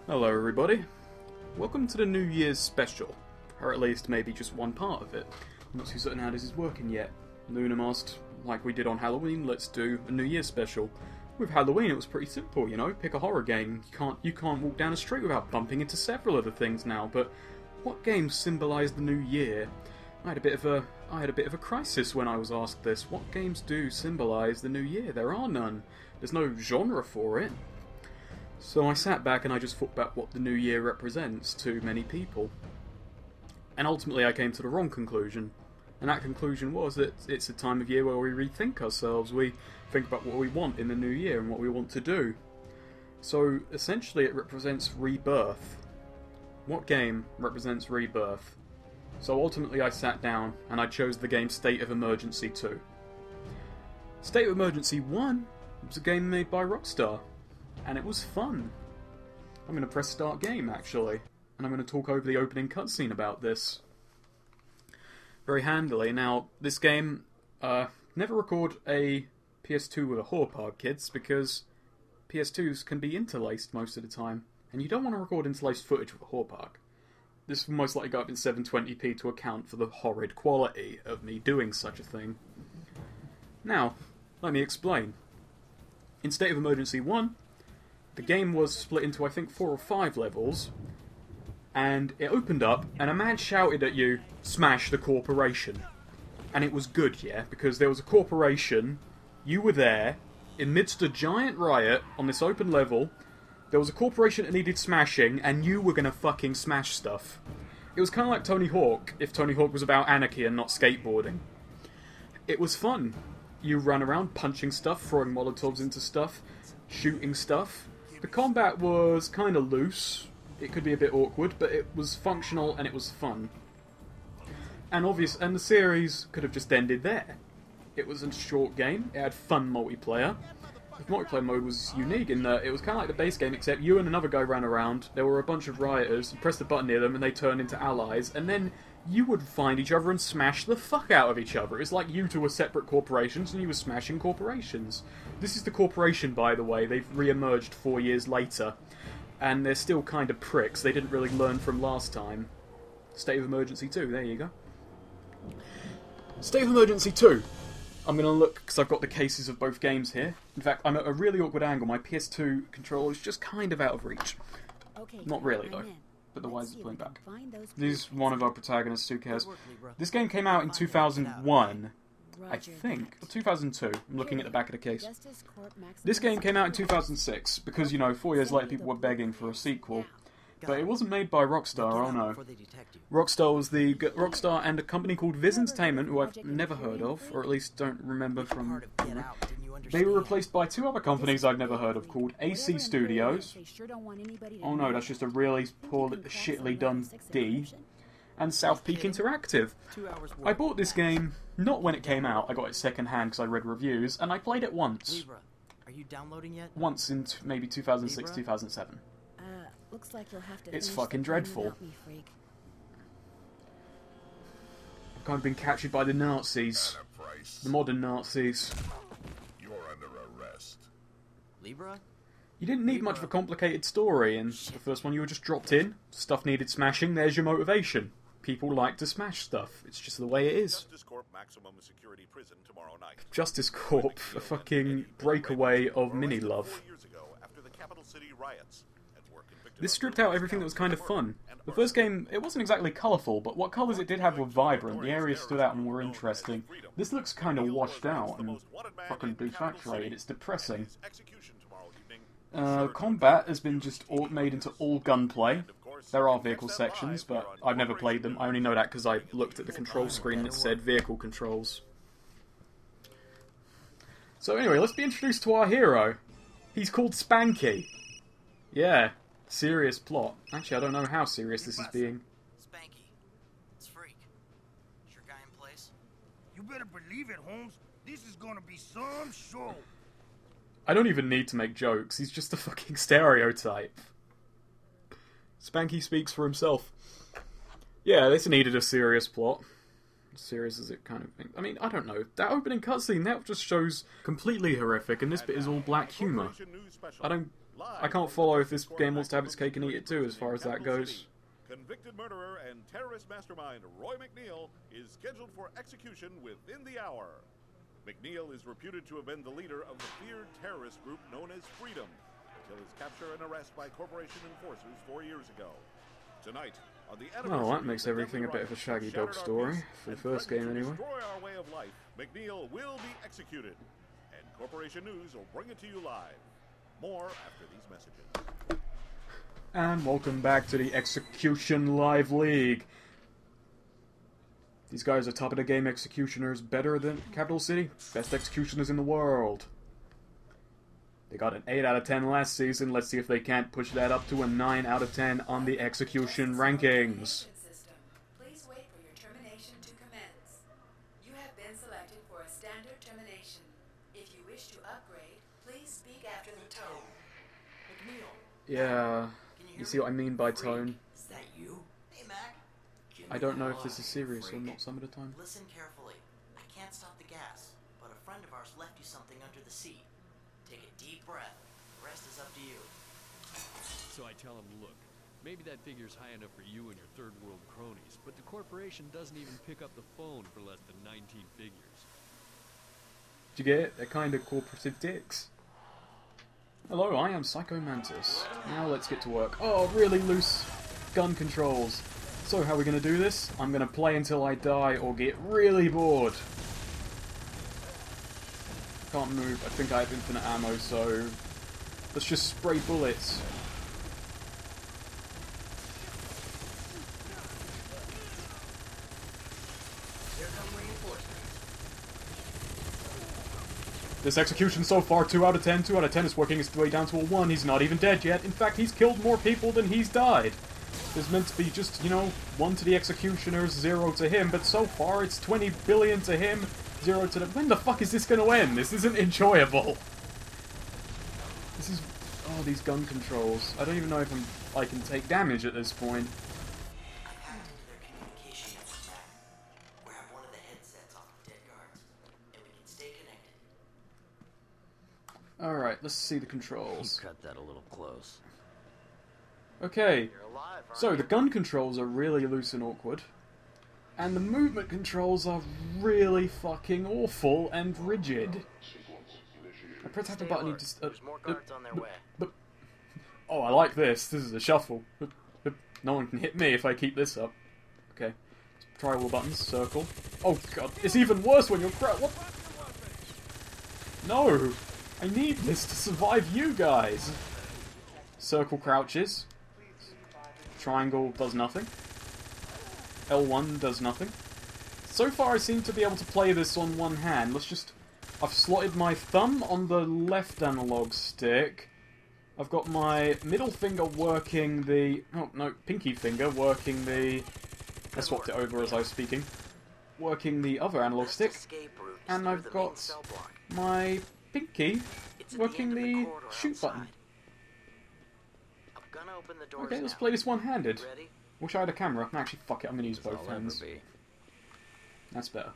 Hello everybody, welcome to the New Year's special, or at least maybe just one part of it. I'm not too certain how this is working yet. Luna asked, like we did on Halloween, let's do a New Year's special. With Halloween it was pretty simple, you know, pick a horror game. You can't walk down a street without bumping into several other things now, but what games symbolise the New Year? I had a bit of a crisis when I was asked this. What games do symbolise the New Year? There are none. There's no genre for it. So I sat back and I just thought about what the New Year represents to many people. And ultimately I came to the wrong conclusion. And that conclusion was that it's a time of year where we rethink ourselves. We think about what we want in the new year and what we want to do. So essentially it represents rebirth. What game represents rebirth? So ultimately I sat down and I chose the game State of Emergency 2. State of Emergency 1 was a game made by Rockstar. And it was fun. I'm going to press start game actually, and I'm going to talk over the opening cutscene about this. Very handily. Now, this game, never record a PS2 with a horror park, kids, because PS2s can be interlaced most of the time, and you don't want to record interlaced footage with a horror park. This will most likely go up in 720p to account for the horrid quality of me doing such a thing. Now, let me explain. In State of Emergency 1, the game was split into, I think, 4 or 5 levels, and it opened up, and a man shouted at you, "Smash the corporation." And it was good, yeah, because there was a corporation, you were there, amidst a giant riot on this open level, there was a corporation that needed smashing, and you were gonna fucking smash stuff. It was kind of like Tony Hawk, if Tony Hawk was about anarchy and not skateboarding. It was fun. You run around punching stuff, throwing Molotovs into stuff, shooting stuff. The combat was kind of loose. It could be a bit awkward, but it was functional and it was fun. And the series could have just ended there. It was a short game. It had fun multiplayer. The multiplayer mode was unique in that it was kind of like the base game, except you and another guy ran around. There were a bunch of rioters. You pressed the button near them, and they turned into allies. And then you would find each other and smash the fuck out of each other. It's like you two were separate corporations, and you were smashing corporations. This is the corporation, by the way. They've re-emerged 4 years later. And they're still kind of pricks. They didn't really learn from last time. State of Emergency 2, there you go. State of Emergency 2. I'm going to look, because I've got the cases of both games here. In fact, I'm at a really awkward angle. My PS2 controller is just kind of out of reach. Okay, not really, though. But the wires is pulling back. This is one of our protagonists, who cares. This game came out in 2001, I think. Or 2002. I'm looking at the back of the case. This game came out in 2006, because, you know, 4 years later people were begging for a sequel. But it wasn't made by Rockstar, oh no. Rockstar and a company called Viz Entertainment, who I've never heard of, or at least don't remember from... They were replaced by 2 other companies I've never heard of, called AC Studios. Oh no, that's just a really poor, shittily done D. And South Peak Interactive. I bought this game, not when it came out, I got it second hand because I read reviews, and I played it once. Once in maybe 2006, 2007. Looks like you'll have to it's fucking dreadful. I've kind of been captured by the Nazis. The modern Nazis. You're under arrest. Libra? You didn't need much of a complicated story. In the first one you were just dropped in. Stuff needed smashing, there's your motivation. People like to smash stuff. It's just the way it is. Justice Corp maximum security prison tomorrow night. Justice Corp, a fucking breakaway of mini-love. 4 years ago, after the capital city riots. This stripped out everything that was kind of fun. The first game, it wasn't exactly colourful, but what colours it did have were vibrant. The areas stood out and were interesting. This looks kind of washed out and fucking desaturated. It's depressing. Combat has been just made into all gunplay. There are vehicle sections, but I've never played them. I only know that because I looked at the control screen and it said vehicle controls. So anyway, let's be introduced to our hero. He's called Spanky. Yeah. Serious plot. Actually, I don't know how serious this is being. Spanky. It's Freak. Is your guy in place? You better believe it, Holmes. This is gonna be some show. I don't even need to make jokes. He's just a fucking stereotype. Spanky speaks for himself. Yeah, this needed a serious plot. Serious as it kind of thing. I mean, I don't know. That opening cutscene, that just shows completely horrific, and this bit is all black humour. I don't I can't follow if this game wants to have its cake and eat it too, as far as that goes. Convicted murderer and terrorist mastermind Roy McNeil is scheduled for execution within the hour. McNeil is reputed to have been the leader of the feared terrorist group known as Freedom, until his capture and arrest by corporation enforcers 4 years ago. Tonight, on the anniversary Well, that makes everything a bit of a Shaggy Dog story, for the first game anyway. Destroy our way of life, McNeil will be executed, and Corporation News will bring it to you live. More after these messages. And welcome back to the Execution Live League. These guys are top of the game executioners, better than Capital City, best executioners in the world. They got an 8 out of 10 last season. Let's see if they can't push that up to a 9 out of 10 on the execution rankings. Please wait for your termination to commence. You have been selected for a standard termination. If you wish to upgrade, please speak after the tone. McNeil. Yeah, Can you hear see me? what I mean by Freak. tone. Is that you? Hey, Mac. I don't know if this is serious or not some of the time. Listen carefully. I can't stop the gas, but a friend of ours left you something under the seat. Take a deep breath. The rest is up to you. So I tell him, look, maybe that figure's high enough for you and your third world cronies, but the corporation doesn't even pick up the phone for less than 19 figures. Did you get it? They're kind of corporative dicks. Hello, I am Psycho Mantis. Now let's get to work. Oh, really loose gun controls. So how are we going to do this? I'm going to play until I die or get really bored. Can't move. I think I have infinite ammo, so let's just spray bullets. Here come reinforcements. This execution so far, 2 out of 10. 2 out of 10 is working its way down to a 1. He's not even dead yet. In fact, he's killed more people than he's died. There's meant to be just, 1 to the executioners, 0 to him, but so far it's 20 billion to him, 0 to them. When the fuck is this going to end? This isn't enjoyable. This is... Oh, these gun controls. I don't even know if I can take damage at this point. I've hacked into their communication network, Mac. Grab one of the headsets off the dead guards, and we can stay connected. Alright, let's see the controls. You cut that a little close. Okay, You're alive, aren't so you? the gun controls are really loose and awkward. And the movement controls are really fucking awful and rigid. I press the Stay button alert. to... There's more guards on their way. Oh, I like this. This is a shuffle. No one can hit me if I keep this up. Okay. Try all the buttons. Circle. Oh god, it's even worse when you're what? No! I need this to survive you guys! Circle crouches. Triangle does nothing. L1 does nothing. So far I seem to be able to play this on one hand. I've slotted my thumb on the left analog stick. I've got my middle finger working the... Oh, no, pinky finger working the... I swapped it over as I was speaking. Working the other analog Best stick. escape route is And through I've the main got cell block. my pinky It's at working end of the corridor shoot outside. button. I'm gonna open the doors Okay, let's now. play this one-handed. Ready? Wish I had a camera. Actually, fuck it, I'm gonna use both I'll ever hands. be. That's better.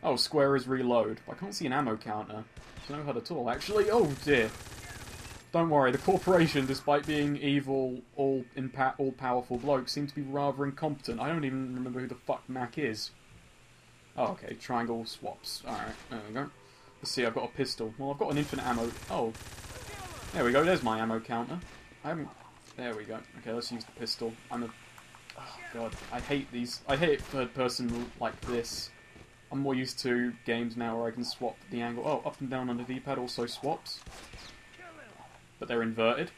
Oh, square is reload. I can't see an ammo counter. There's no HUD at all, actually. Oh dear. Don't worry, the corporation, despite being evil, all-powerful blokes, seem to be rather incompetent. I don't even remember who the fuck Mac is. Oh, okay, triangle swaps. Alright, there we go. Let's see, I've got a pistol. Well, I've got an infinite ammo. Oh. There we go, there's my ammo counter. I haven't... There we go. Okay, let's use the pistol. Oh, God. I hate these. I hate third person like this. I'm more used to games now where I can swap the angle. Oh, up and down on the D-pad also swaps. But they're inverted.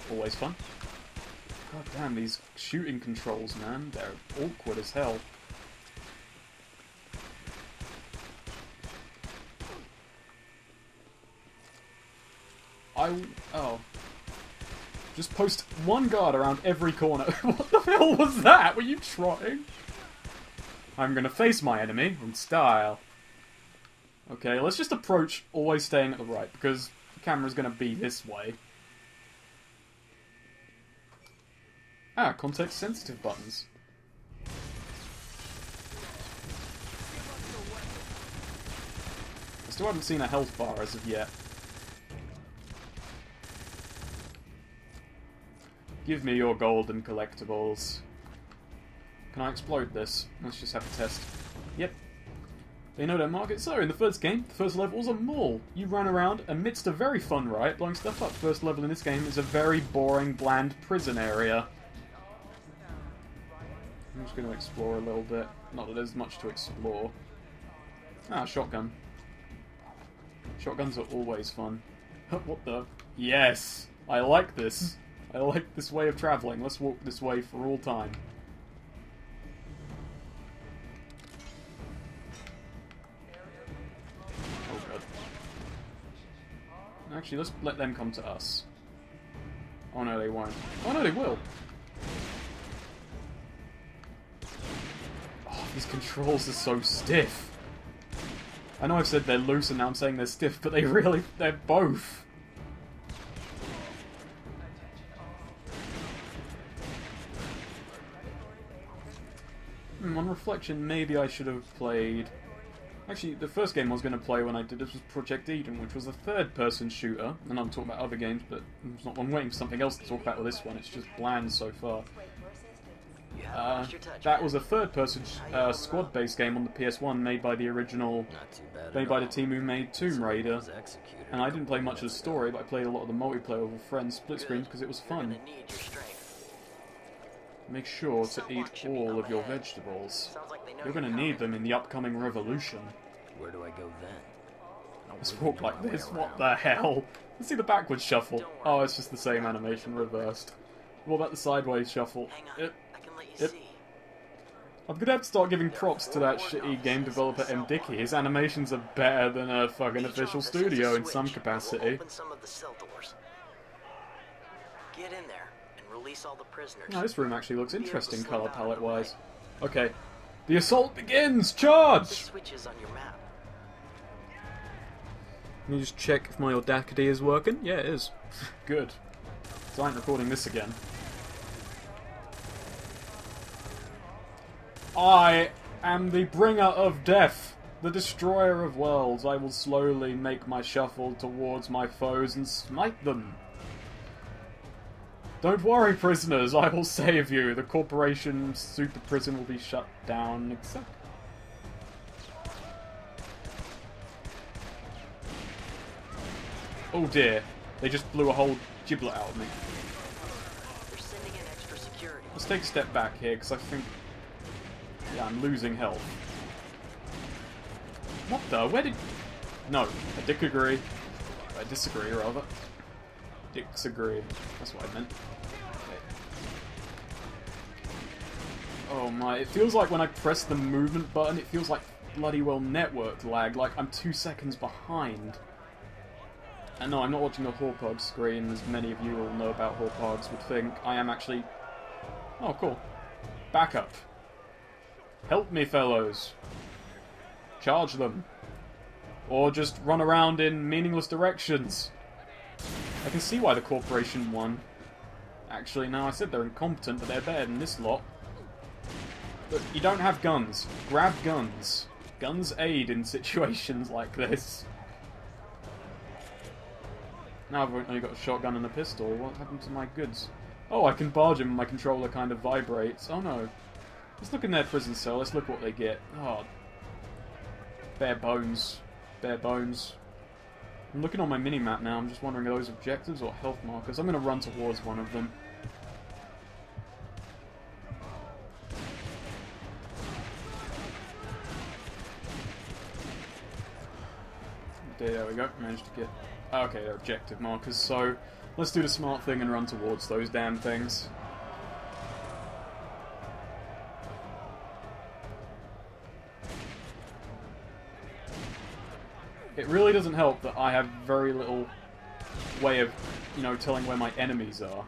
Always fun. God damn, these shooting controls, man. They're awkward as hell. Oh. Just post one guard around every corner. What the hell was that? Were you trying? I'm gonna face my enemy in style. Okay, let's just approach, always staying at the right, because the camera's gonna be this way. Ah, context-sensitive buttons. I still haven't seen a health bar as of yet. Give me your golden collectibles. Can I explode this? Let's just have a test. Yep. They know their market. So, in the first game, the first level was a mall. You ran around amidst a very fun riot, blowing stuff up. First level in this game is a very boring, bland prison area. I'm just going to explore a little bit. Not that there's much to explore. Ah, shotgun. Shotguns are always fun. What the? Yes! I like this. I like this way of travelling. Let's walk this way for all time. Oh god. Actually, let's let them come to us. Oh no, they won't. Oh no, they will! Oh, these controls are so stiff. I know I've said they're loose and now I'm saying they're stiff, but they're both. On reflection, maybe I should have played... Actually, the first game I was going to play when I did this was Project Eden, which was a third-person shooter. And I'm talking about other games, but I'm waiting for something else to talk about with this one. It's just bland so far. That was a third-person squad-based game on the PS1 made by the original... made by the team who made Tomb Raider. And I didn't play much of the story, but I played a lot of the multiplayer with friends, split screens, because it was fun. Make sure to eat all of your vegetables. You're going to need them in the upcoming revolution. Where do I go then? Let's walk like this. What the hell? Let's see the backwards shuffle. Oh, it's just the same animation reversed. What about the sideways shuffle? Yep. Yep. I'm gonna have to start giving props to that shitty game developer M. Dickey. His animations are better than a fucking official studio in some capacity. Get in there and release all the prisoners. Now, this room actually looks interesting color palette wise. Okay. The assault begins! Charge! Switches on your map. Let me just check if my Audacity is working. Yeah, it is. Good. So I ain't recording this again. I am the bringer of death, the destroyer of worlds. I will slowly make my shuffle towards my foes and smite them. Don't worry, prisoners, I will save you. The corporation super prison will be shut down, except... Oh dear, they just blew a whole giblet out of me. They're sending in extra security. Let's take a step back here, because I think... Yeah, I'm losing health. What the? Where did... No, I disagree. I disagree, rather. Disagree. That's what I meant. Okay. Oh my, it feels like when I press the movement button, it feels like bloody well network lag, like I'm 2 seconds behind. And no, I'm not watching a Hawpug screen, as many of you will know about Hawpugs would think. I am actually... Oh, cool. Backup. Help me, fellows. Charge them. Or just run around in meaningless directions. I can see why the corporation won. Actually, no, I said they're incompetent, but they're better than this lot. Look, you don't have guns. Grab guns. Guns aid in situations like this. Now I've only got a shotgun and a pistol. What happened to my goods? Oh, I can barge them and my controller kind of vibrates. Oh no. Let's look in their prison cell. Let's look what they get. Oh. Bare bones. Bare bones. I'm looking on my mini-map now. I'm just wondering, are those objectives or health markers? I'm going to run towards one of them. There we go. Managed to get... Okay, they're objective markers. So, let's do the smart thing and run towards those damn things. It really doesn't help that I have very little way of, you know, telling where my enemies are.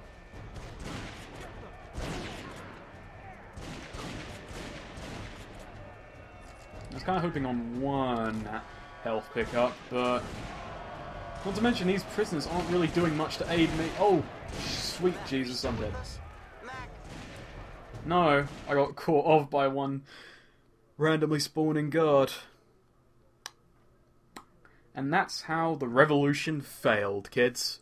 I was kind of hoping on one health pickup, but... Not to mention, these prisoners aren't really doing much to aid me. Oh, sweet Jesus, I'm dead. No, I got caught off by one randomly spawning guard. And that's how the revolution failed, kids.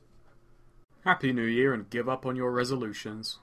Happy New Year and give up on your resolutions.